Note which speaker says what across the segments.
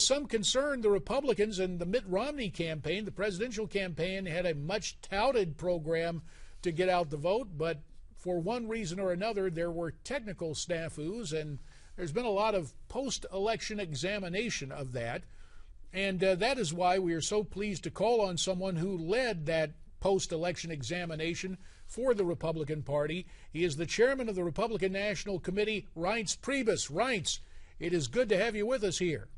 Speaker 1: some concern the Republicans and the Mitt Romney campaign, the presidential campaign, had a much touted program to get out the vote, but for one reason or another, there were technical snafus, and there's been a lot of post-election examination of that. And that is why we are so pleased to call on someone who led that post-election examination for the Republican Party. He is the chairman of the Republican National Committee, Reince Priebus. Reince, it is good to have you with us here.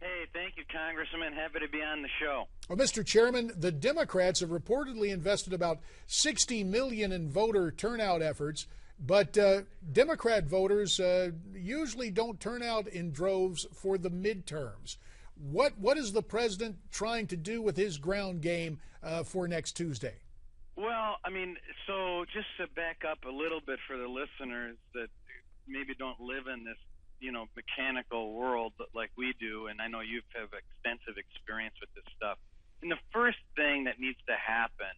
Speaker 2: Hey, thank you, Congressman. Happy to be on the show.
Speaker 1: Well, Mr. Chairman, the Democrats have reportedly invested about $60 million in voter turnout efforts, but Democrat voters usually don't turn out in droves for the midterms. What is the president trying to do with his ground game for next Tuesday?
Speaker 2: Well, I mean, so just to back up a little bit for the listeners that maybe don't live in this, mechanical world like we do, and I know you have extensive experience with this stuff. And the first thing that needs to happen,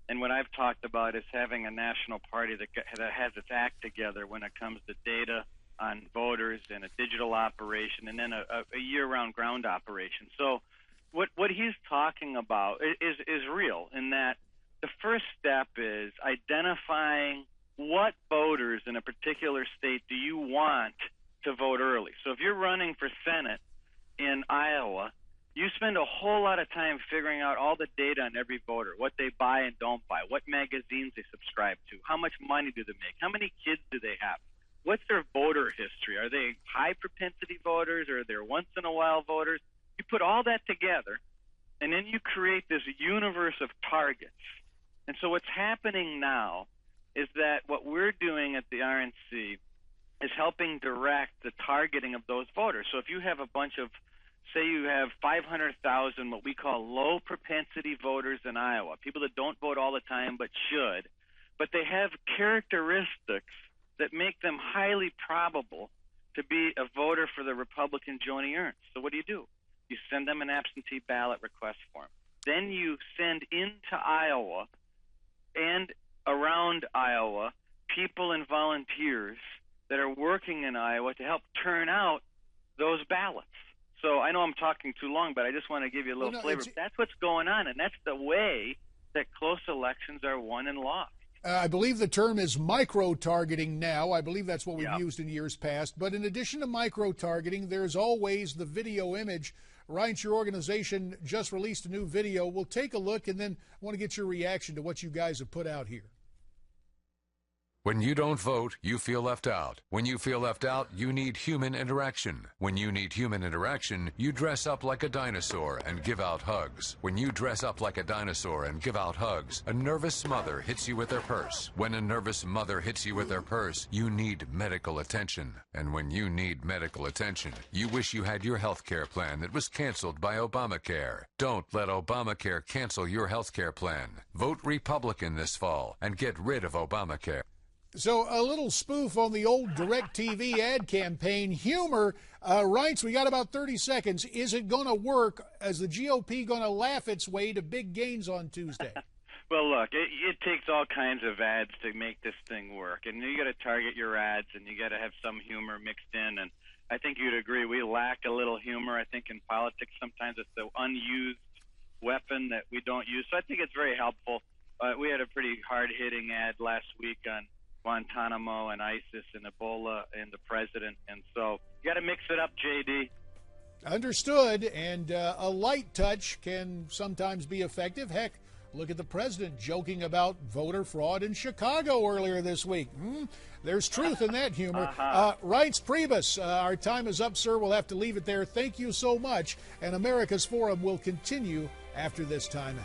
Speaker 2: and what I've talked about, is having a national party that has its act together when it comes to data on voters and a digital operation, and then a year-round ground operation. So what he's talking about is real, in that the first step is identifying what voters in a particular state do you want to vote early. So if you're running for Senate in Iowa, you spend a whole lot of time figuring out all the data on every voter, what they buy and don't buy, what magazines they subscribe to, how much money do they make, how many kids do they have, what's their voter history, are they high propensity voters or are they once in a while voters? You put all that together, and then you create this universe of targets. And so what's happening now is that what we're doing at the RNC is helping direct the targeting of those voters. So if you have a bunch of, say you have 500,000 what we call low propensity voters in Iowa, people that don't vote all the time but should, but they have characteristics that make them highly probable to be a voter for the Republican Joni Ernst. So what do? You send them an absentee ballot request form. Then you send into Iowa and around Iowa people and volunteers that are working in Iowa to help turn out those ballots. So I know I'm talking too long, but I just want to give you a little flavor. That's what's going on, and that's the way that close elections are won and lost.
Speaker 1: I believe the term is micro-targeting now. I believe that's what we've used in years past. But in addition to micro-targeting, there's always the video image. Reince, your organization just released a new video. We'll take a look, and then I want to get your reaction to what you guys have put out here.
Speaker 3: When you don't vote, you feel left out. When you feel left out, you need human interaction. When you need human interaction, you dress up like a dinosaur and give out hugs. When you dress up like a dinosaur and give out hugs, a nervous mother hits you with their purse. When a nervous mother hits you with their purse, you need medical attention. And when you need medical attention, you wish you had your health care plan that was canceled by Obamacare. Don't let Obamacare cancel your health care plan. Vote Republican this fall and get rid of Obamacare.
Speaker 1: So a little spoof on the old DirecTV ad campaign. Humor. Reince, we got about 30 seconds. Is it going to work? Is the GOP going to laugh its way to big gains on Tuesday?
Speaker 2: Well, look, it takes all kinds of ads to make this thing work. And you got to target your ads, and you got to have some humor mixed in. And I think you'd agree we lack a little humor. I think in politics sometimes it's the unused weapon that we don't use. So I think it's very helpful. We had a pretty hard-hitting ad last week on Guantanamo and ISIS and Ebola and the president, and so you got to mix it up, JD.
Speaker 1: Understood, and a light touch can sometimes be effective. Heck, look at the president joking about voter fraud in Chicago earlier this week. There's truth in that humor. Reince Priebus, our time is up, sir. We'll have to leave it there. Thank you so much, and America's Forum will continue after this timeout.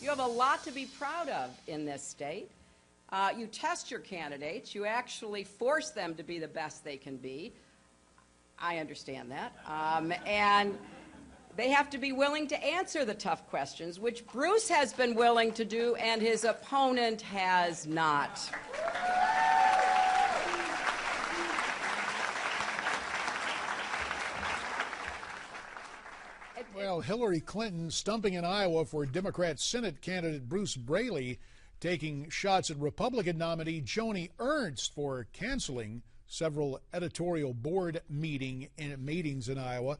Speaker 4: You have a lot to be proud of in this state. You test your candidates. You actually force them to be the best they can be. I understand that. And they have to be willing to answer the tough questions, which Bruce has been willing to do and his opponent has not.
Speaker 1: Well, Hillary Clinton stumping in Iowa for Democrat Senate candidate Bruce Braley taking shots at Republican nominee Joni Ernst for canceling several editorial board meetings in Iowa.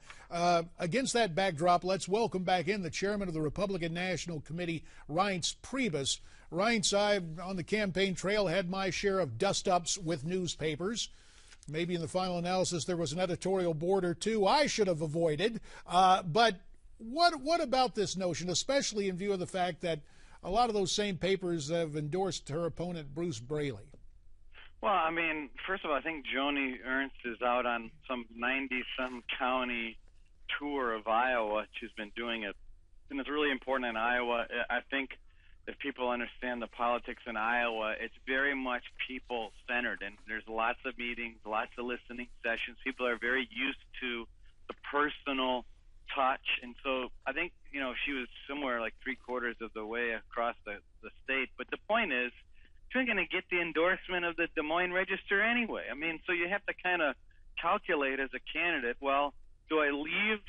Speaker 1: Against that backdrop, let's welcome back in the chairman of the Republican National Committee, Reince Priebus. Reince, I've, on the campaign trail, had my share of dust-ups with newspapers. Maybe in the final analysis there was an editorial board or two I should have avoided. But what about this notion, especially in view of the fact that a lot of those same papers have endorsed her opponent, Bruce Braley?
Speaker 2: Well, I mean, first of all, I think Joni Ernst is out on some 90-some county tour of Iowa. She's been doing it, and it's really important in Iowa. I think if people understand the politics in Iowa, it's very much people-centered, and there's lots of meetings, lots of listening sessions. People are very used to the personal touch, and so I think, you know, she was somewhere like three-quarters of the way across the state. But the point is, you're going to get the endorsement of the Des Moines Register anyway. I mean, so you have to kind of calculate as a candidate, well, do I leave,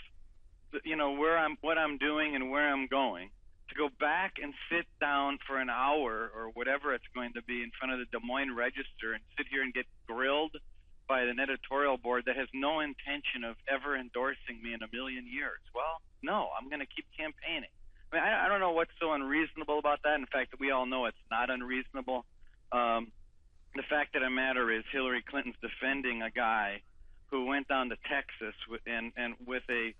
Speaker 2: you know, what I'm doing and where I'm going to go back and sit down for an hour or whatever it's going to be in front of the Des Moines Register and sit here and get grilled by an editorial board that has no intention of ever endorsing me in a million years? Well, no, I'm going to keep campaigning. I mean, I don't know what's so unreasonable about that. In fact, we all know it's not unreasonable. The fact of the matter is Hillary Clinton's defending a guy who went down to Texas and with a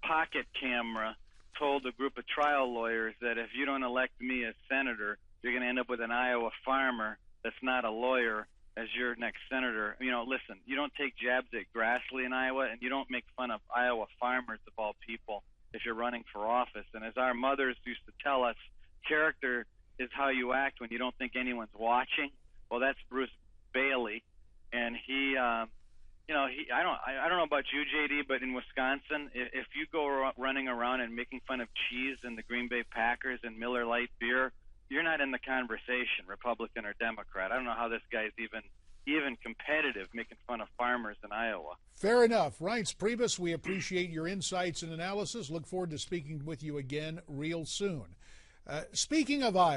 Speaker 2: pocket camera told a group of trial lawyers that if you don't elect me as senator, you're going to end up with an Iowa farmer that's not a lawyer as your next senator. You know, listen, you don't take jabs at Grassley in Iowa, and you don't make fun of Iowa farmers of all people if you're running for office. And as our mothers used to tell us, character is how you act when you don't think anyone's watching. Well, that's Bruce Bailey, and he, you know, I don't know about you, JD, but in Wisconsin, if you go running around and making fun of cheese and the Green Bay Packers and Miller Lite beer, you're not in the conversation, Republican or Democrat. I don't know how this guy's even competitive making fun of farmers in Iowa.
Speaker 1: Fair enough. Reince Priebus, we appreciate your insights and analysis. Look forward to speaking with you again real soon. Speaking of Iowa,